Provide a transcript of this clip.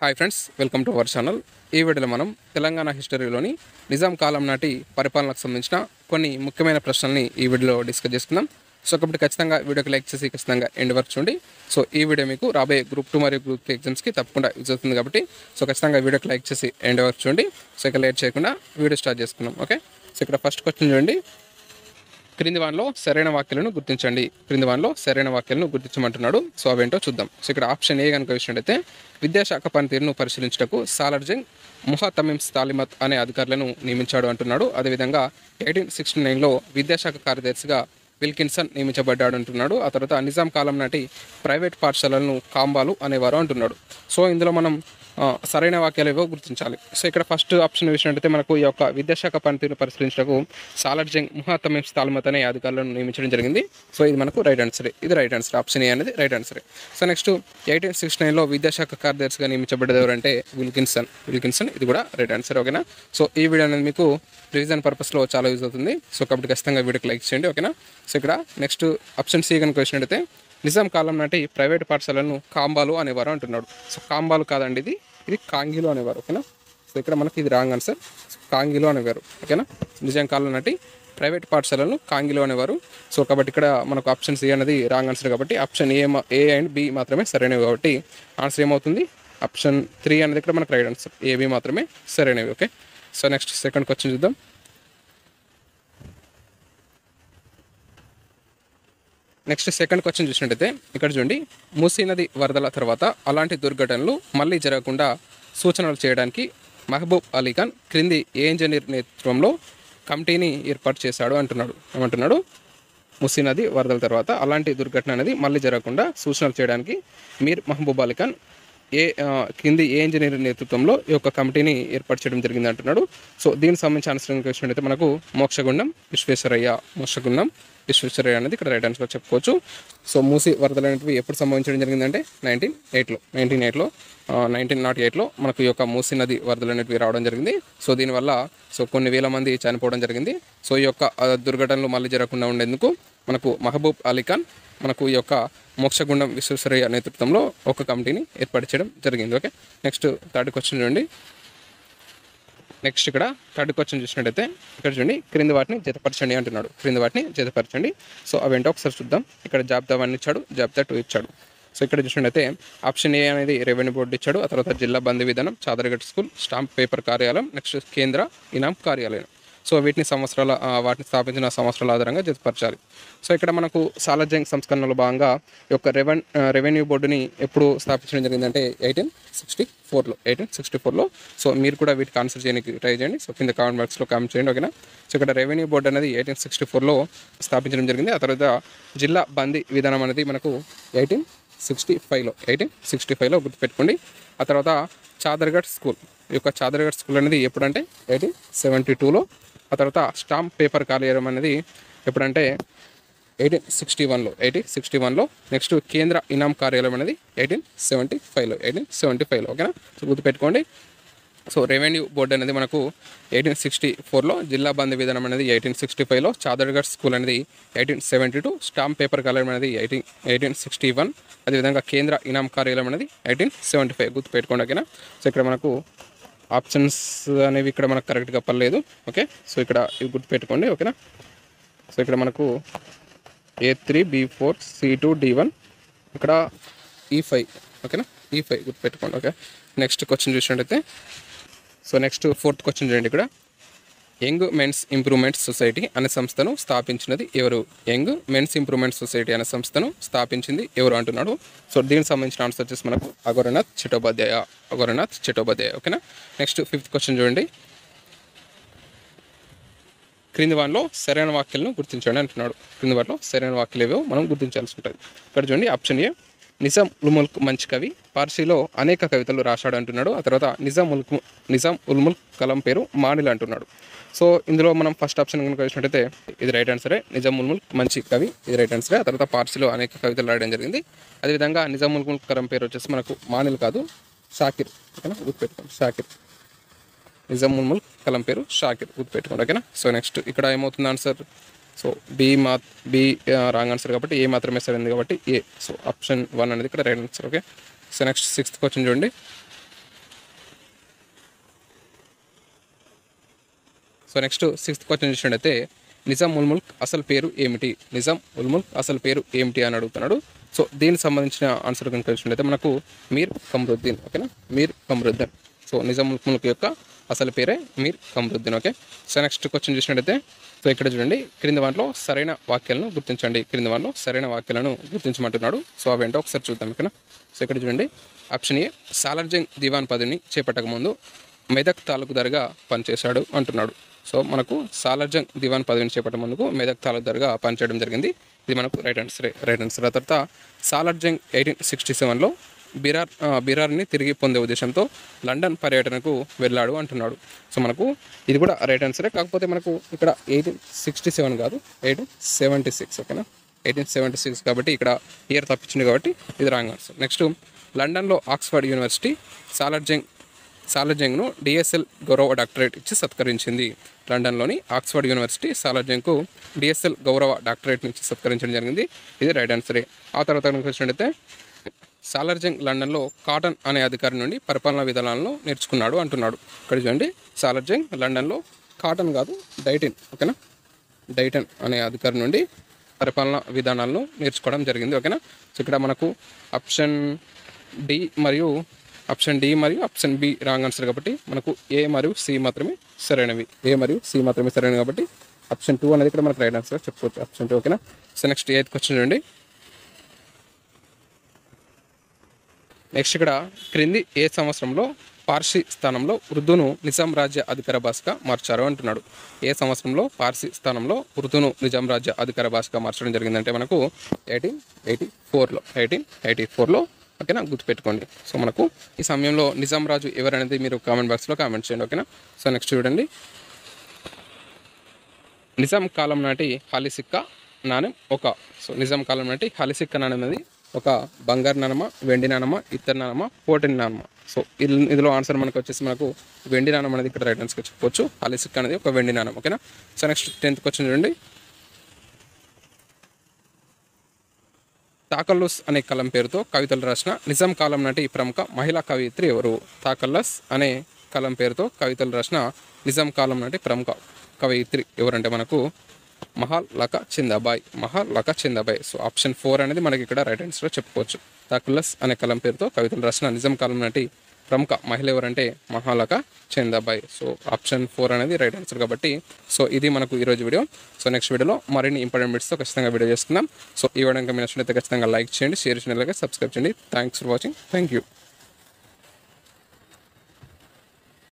Hi friends, welcome to our channel. ఈ వీడియోలో మనం తెలంగాణ హిస్టరీలోని నిజాం కాలం నాటి పరిపాలనకు సంబంధించిన కొన్ని ముఖ్యమైన ప్రశ్నల్ని ఈ వీడియోలో డిస్కస్ చేసుకుందాం. సో కాబట్టి ఖచ్చితంగా వీడియోకి లైక్ చేసి ఖచ్చితంగా ఎండ్ వరకు చూడండి. సో ఈ వీడియో మీకు రాబోయే గ్రూప్ 2 మరియు గ్రూప్ 3 ఎగ్జామ్స్కి తప్పకుండా యూజ్ అవుతుంది కాబట్టి సో ఖచ్చితంగా వీడియోకి లైక్ చేసి ఎండ్ వరకు చూడండి. సో ఇక లేట్ చేయకుండా వీడియో స్టార్ట్ చేసుకుందాం. ఓకే, సో ఇక్కడ ఫస్ట్ క్వశ్చన్ చూడండి. క్రింది వానిలో సరైన వాక్యాలను గుర్తించండి. క్రింది వానిలో సరైన వాక్యాలను గుర్తించమంటున్నాడు. సో అవేంటో చూద్దాం. సో ఇక్కడ ఆప్షన్ ఏ కనుక చూసినట్టయితే విద్యాశాఖ పనితీరును పరిశీలించటకు సాలార్జంగ్ ముహతమిమ్ తాలిమత్ అనే అధికారులను నియమించాడు అంటున్నాడు. అదేవిధంగా 1869లో విద్యాశాఖ కార్యదర్శిగా విల్కిన్సన్ నియమించబడ్డాడు అంటున్నాడు. ఆ తర్వాత నిజాం కాలం నాటి ప్రైవేట్ పాఠశాలలను కాంబాలు అనేవారు అంటున్నాడు. సో ఇందులో మనం సరైన వాక్యాలు ఏవో గుర్తించాలి. సో ఇక్కడ ఫస్ట్ ఆప్షన్ చూసినట్టయితే మనకు ఈ యొక్క విద్యాశాఖ పనితీరును పరిశీలించడానికి సాలార్జంగ్ ముహతమిమ్ తాలిమత్ అనే అధికారులను నియమించడం జరిగింది. సో ఇది మనకు రైట్ ఆన్సర్. ఇది రైట్ ఆన్సర్. ఆప్షన్ ఏ అనేది రైట్ ఆన్సర్. సో నెక్స్ట్ 1869లో విద్యాశాఖ కార్యదర్శిగా నియమించబడ్డది ఎవరంటే విల్కిన్సన్. ఇది కూడా రైట్ ఆన్సర్. ఓకేనా. సో ఈ వీడియో అనేది మీకు రివిజన్ పర్పస్లో చాలా యూజ్ అవుతుంది. సో కాబట్టి ఖచ్చితంగా వీడియోకి లైక్ చేయండి. ఓకేనా. సో ఇక్కడ నెక్స్ట్ ఆప్షన్ సి కనుక వచ్చినట్టయితే నిజాం కాలం నాటి ప్రైవేట్ పాఠశాలను కాంబాలు అనేవారు అంటున్నాడు. సో కాంబాలు కాదండి, ఇది కాంగీలు అనేవారు. ఓకేనా. సో ఇక్కడ మనకి ఇది రాంగ్ ఆన్సర్. కాంగీలు అనేవారు. ఓకేనా. నిజాం కాలం నాటి ప్రైవేట్ పాఠశాలను కాంగీలు అనేవారు. సో కాబట్టి ఇక్కడ మనకు ఆప్షన్ సి అనేది రాంగ్ ఆన్సర్ కాబట్టి ఆప్షన్ ఏ అండ్ బి మాత్రమే సరైనవి. కాబట్టి ఆన్సర్ ఏమవుతుంది? ఆప్షన్ 3 అనేది ఇక్కడ మనకు రైట్ ఆన్సర్. ఏబి మాత్రమే సరైనవి. Okay. So next second question చూద్దాం. నెక్స్ట్ సెకండ్ క్వశ్చన్ చూసినట్టయితే ఇక్కడ చూడండి. మూసీ నది వరదల తర్వాత అలాంటి దుర్ఘటనలు మళ్ళీ జరగకుండా సూచనలు చేయడానికి మహబూబ్ అలీ ఖాన్ క్రింది ఏ ఇంజనీర్ నేతృత్వంలో కమిటీని ఏర్పాటు చేశాడు అంటున్నాడు. ఏమంటున్నాడు? మూసీ నది వరదల తర్వాత అలాంటి దుర్ఘటన అనేది మళ్ళీ జరగకుండా సూచనలు చేయడానికి మీర్ మహబూబ్ అలీ ఖాన్ కింది ఏ ఇంజనీర్ నేతృత్వంలో ఈ యొక్క కమిటీని ఏర్పాటు చేయడం జరిగింది అంటున్నాడు. సో దీనికి సంబంధించిన ఆన్సర్ వచ్చినట్టయితే మనకు మోక్షగుండం విశ్వేశ్వరయ్య అనేది ఇక్కడ రైట్ ఆన్సర్ చెప్పుకోవచ్చు. సో మూసీ వరదలు అనేవి ఎప్పుడు సంభవించడం జరిగిందంటే 1908లో మనకు ఈ యొక్క మూసీ నది వరదలు అనేవి రావడం జరిగింది. సో దీనివల్ల కొన్ని వేల మంది చనిపోవడం జరిగింది. సో ఈ యొక్క దుర్ఘటనలు మళ్ళీ జరగకుండా ఉండేందుకు మనకు మహబూబ్ అలీ ఖాన్ మనకు ఈ యొక్క మోక్షగుండం విశ్వేశ్వరయ్య నేతృత్వంలో ఒక కమిటీని ఏర్పాటు చేయడం జరిగింది. ఓకే. నెక్స్ట్ థర్డ్ క్వశ్చన్ చూడండి. నెక్స్ట్ ఇక్కడ థర్డ్ క్వశ్చన్ చూసినట్టయితే ఇక్కడ చూడండి. క్రింది వాటిని జతపరచండి అంటున్నాడు. క్రింది వాటిని జతపరచండి. సో అవేంటో ఒకసారి చూద్దాం. ఇక్కడ జాబితా 1 ఇచ్చాడు, జాబితా 2 ఇచ్చాడు. సో ఇక్కడ చూసినట్టయితే ఆప్షన్ ఏ అనేది రెవెన్యూ బోర్డు ఇచ్చాడు. ఆ తర్వాత జిల్లా బంద్ విధానం, చాదరగట్ స్కూల్, స్టాంప్ పేపర్ కార్యాలయం, నెక్స్ట్ కేంద్ర ఇనాం కార్యాలయం. సో వాటిని స్థాపించిన సంవత్సరాల ఆధారంగా జతపరచాలి. సో ఇక్కడ మనకు సాలార్జంగ్ సంస్కరణలో భాగంగా ఈ యొక్క రెవెన్యూ బోర్డుని ఎప్పుడు స్థాపించడం జరిగిందంటే 1864లో. సో మీరు కూడా వీటికి ఆన్సర్ చేయడానికి ట్రై చేయండి. సో కింద కామెంట్ బాక్స్లో కామెంట్ చేయండి. ఓకేనా. సో ఇక్కడ రెవెన్యూ బోర్డు అనేది 1864లో స్థాపించడం జరిగింది. ఆ తర్వాత జిల్లా బందీ విధానం అనేది మనకు 1865లో గుర్తుపెట్టుకోండి. ఆ తర్వాత చాదర్గఢ్ స్కూల్, ఈ యొక్క చాదర్గఢ్ స్కూల్ అనేది ఎప్పుడంటే 1872లో. ఆ తర్వాత స్టాంప్ పేపర్ కార్యాలయం అనేది ఎప్పుడంటే 1861లో. నెక్స్ట్ కేంద్ర ఇనాం కార్యాలయం అనేది 1875లో. ఓకేనా. సో గుర్తుపెట్టుకోండి. సో రెవెన్యూ బోర్డు అనేది మనకు 1864లో, జిల్లా బంద్ విధానం అనేది 1865లో, చాదర్గఢ్ స్కూల్ అనేది 1872, స్టాంప్ పేపర్ కార్యాలయం అనేది 1861, అదేవిధంగా కేంద్ర ఇనాం కార్యాలయం అనేది 1875 గుర్తుపెట్టుకోండి. ఓకేనా. సో ఇక్కడ మనకు ఆప్షన్స్ అనేవి ఇక్కడ మనకు కరెక్ట్గా పర్లేదు. ఓకే. సో ఇక్కడ ఇవి గుర్తుపెట్టుకోండి. ఓకేనా. సో ఇక్కడ మనకు A3, B4, C2, D1, ఇక్కడ E5. ఓకేనా. E5 గుర్తుపెట్టుకోండి. ఓకే. నెక్స్ట్ క్వశ్చన్ చూసినట్టయితే సో నెక్స్ట్ ఫోర్త్ క్వశ్చన్ చూడండి. ఇక్కడ యంగ్ మెన్స్ ఇంప్రూవ్మెంట్ సొసైటీ అనే సంస్థను స్థాపించినది ఎవరు? యంగ్ మెన్స్ ఇంప్రూవ్మెంట్ సొసైటీ అనే సంస్థను స్థాపించింది ఎవరు అంటున్నాడు. సో దీనికి సంబంధించిన ఆన్సర్ వచ్చేసి మనకు అఘోరనాథ్ చటోపాధ్యాయ. ఓకేనా. నెక్స్ట్ ఫిఫ్త్ క్వశ్చన్ చూడండి. క్రింది వాటిలో సరైన వాక్యాలను గుర్తించండి అంటున్నాడు. క్రింది వాటిలో సరైన వాక్యాలు ఏవో మనం గుర్తించాల్సి ఉంటుంది. ఇక్కడ చూడండి. ఆప్షన్ ఏ నిజాం ఉల్ ముల్క్ మంచి కవి, పార్సీలో అనేక కవితలు రాశాడు అంటున్నాడు. ఆ తర్వాత నిజాం ఉల్ ముల్క్ కలం పేరు మానిల్ అంటున్నాడు. సో ఇందులో మనం ఫస్ట్ ఆప్షన్ కనుక చూసినట్టయితే ఇది రైట్ ఆన్సరే. నిజాం ఉల్ ముల్క్ మంచి కవి, ఇది రైట్ ఆన్సరే. ఆ తర్వాత పార్సీలో అనేక కవితలు రాయడం జరిగింది. అదేవిధంగా నిజాం ఉల్ ముల్క్ కలం పేరు వచ్చేసి మనకు మానిల్ కాదు, షాకిర్. ఓకేనా. గుర్తుపెట్టుకోండి, షాకిర్. నిజాం ఉల్ ముల్క్ కలం పేరు షాకిర్, గుర్తుపెట్టుకోండి. ఓకేనా. సో నెక్స్ట్ ఇక్కడ ఏమవుతుంది answer? So be wrong answer కాబట్టి ఏ మాత్రమే సరైనది కాబట్టి ఏ. సో ఆప్షన్ 1 అనేది ఇక్కడ right answer. Okay. So next sixth question చూడండి. సో నెక్స్ట్ 6th క్వశ్చన్ చూసినట్టయితే నిజాం ఉల్ ముల్క్ అసలు పేరు ఏమిటి? నిజాం ఉల్ ముల్క్ అసలు పేరు ఏమిటి అని అడుగుతున్నాడు. సో దీనికి సంబంధించిన ఆన్సర్ కనుక చూసినట్టయితే మనకు మీర్ కమరుద్దీన్. ఓకేనా, మీర్ కమరుద్దీన్. సో నిజాం ఉల్ ముల్క్ యొక్క అసలు పేరే Mir Qamaruddin. Okay. So next question చూసినట్టయితే సో ఇక్కడ చూడండి, క్రింది వాటిలో సరైన వాక్యాలను గుర్తించండి. క్రింది వాటిలో సరైన వాక్యాలను గుర్తించమంటున్నాడు. సో అవేంటో ఒకసారి చూద్దాం. ఓకేనా. సో ఇక్కడ చూడండి, ఆప్షన్ ఏ సాలార్జంగ్ దివాన్ పదవిని చేపట్టక ముందు మెదక్ తాలూకుదారుగా పనిచేశాడు అంటున్నాడు. సో మనకు సాలార్జంగ్ దివాన్ పదవిని చేపట్టే ముందుకు మెదక్ తాలూకుదారుగా పనిచేయడం జరిగింది. ఇది మనకు రైట్ ఆన్సర్. ఆ తర్వాత సాలార్జంగ్ 1867లో బీరార్ని తిరిగి పొందే ఉద్దేశంతో లండన్ పర్యటనకు వెళ్ళాడు అంటున్నాడు. సో మనకు ఇది కూడా రైట్ ఆన్సరే, కాకపోతే మనకు ఇక్కడ 1867 కాదు, 1876. ఓకేనా, 1876 కాబట్టి ఇక్కడ ఇయర్ తప్పించింది కాబట్టి ఇది రాంగ్ ఆన్సర్. నెక్స్ట్, లండన్లో ఆక్స్ఫర్డ్ యూనివర్సిటీ సాలార్జంగ్ను డిఎస్ఎల్ గౌరవ డాక్టరేట్ ఇచ్చి సత్కరించింది. లండన్లోని ఆక్స్ఫర్డ్ యూనివర్సిటీ సాలార్జంగ్కు డిఎస్ఎల్ గౌరవ డాక్టరేట్ ఇచ్చి సత్కరించడం జరిగింది. ఇది రైట్ ఆన్సరే. ఆ తర్వాత కనుక వచ్చినట్టయితే సాలార్జంగ్ లండన్లో కాటన్ అనే అధికారి నుండి పరిపాలనా విధానాలను నేర్చుకున్నాడు అంటున్నాడు. ఇక్కడ చూడండి, సాలార్జంగ్ లండన్లో కాటన్ కాదు డైటన్. ఓకేనా, డైటన్ అనే అధికారి నుండి పరిపాలనా విధానాలను నేర్చుకోవడం జరిగింది. ఓకేనా. సో ఇక్కడ మనకు ఆప్షన్ డి మరియు ఆప్షన్ బి రాంగ్ ఆన్సర్ కాబట్టి మనకు ఏ మరియు సి మాత్రమే సరైనవి. కాబట్టి ఆప్షన్ 2 అనేది ఇక్కడ మనకు రైట్ ఆన్సర్ చెప్పుకోవచ్చు. ఆప్షన్ 2. ఓకేనా. సో నెక్స్ట్ 8th క్వశ్చన్ చూడండి. నెక్స్ట్ ఇక్కడ క్రింది ఏ సంవత్సరంలో పార్సీ స్థానంలో ఉర్దూను నిజాం రాజ్య అధికార భాషగా మార్చారు అంటున్నాడు. ఏ సంవత్సరంలో పార్సీ స్థానంలో ఉర్దూను నిజాం రాజ్య అధికార భాషగా మార్చడం జరిగిందంటే మనకు 1884లో. ఓకేనా, గుర్తుపెట్టుకోండి. సో మనకు ఈ సమయంలో నిజాం రాజు ఎవరనేది మీరు కామెంట్ బాక్స్లో కామెంట్ చేయండి. ఓకేనా. సో నెక్స్ట్ చూడండి, నిజాం కాలం నాటి హాలీ సిక్కా నాణెం నిజాం కాలం నాటి హాలీ సిక్కా నాణెం అనేది ఒక బంగారు నాణమా, వెండి నాణమా, ఇత్తడి నాణమా, పోటెన్ నాణమా? సో ఇందులో ఆన్సర్ మనకు వచ్చేసి మనకు వెండి నాణం అనేది ఇక్కడ రైట్ ఆన్సర్ చెప్పుకోవచ్చు. హాలీ సిక్కా అనేది ఒక వెండి నాణం. ఓకేనా. సో నెక్స్ట్ 10th క్వశ్చన్ చూడండి, తాకల్లస్ అనే కలం పేరుతో కవితలు రాసిన నిజాం కాలం నాటి ప్రముఖ మహిళా కవయిత్రి ఎవరు? తాకల్లస్ అనే కలం పేరుతో కవితలు రాసిన నిజాం కాలం నాటి ప్రముఖ కవయిత్రి ఎవరంటే మనకు మహాలకా చిందాబాయ్. సో ఆప్షన్ 4 అనేది మనకి ఇక్కడ రైట్ ఆన్సర్ చెప్పుకోవచ్చు. తాకల్లస్ అనే కలం పేరుతో కవితలు రాసిన నిజాం కాలం నాటి ప్రముఖ మహిళ ఎవరంటే మహాలకా చిందాబాయ్. సో ఆప్షన్ 4 అనేది రైట్ ఆన్సర్ కాబట్టి సో ఇది మనకు ఈరోజు వీడియో. సో నెక్స్ట్ వీడియోలో మరిన్ని ఇంపార్టెంట్ బిట్స్తో ఖచ్చితంగా వీడియో చేసుకుందాం. సో ఈ వీడియో కనుక మీరు నచ్చినట్లయితే ఖచ్చితంగా లైక్ చేయండి, షేర్ చేయండి, సబ్స్క్రైబ్ చేయండి. Thanks for watching. Thank you.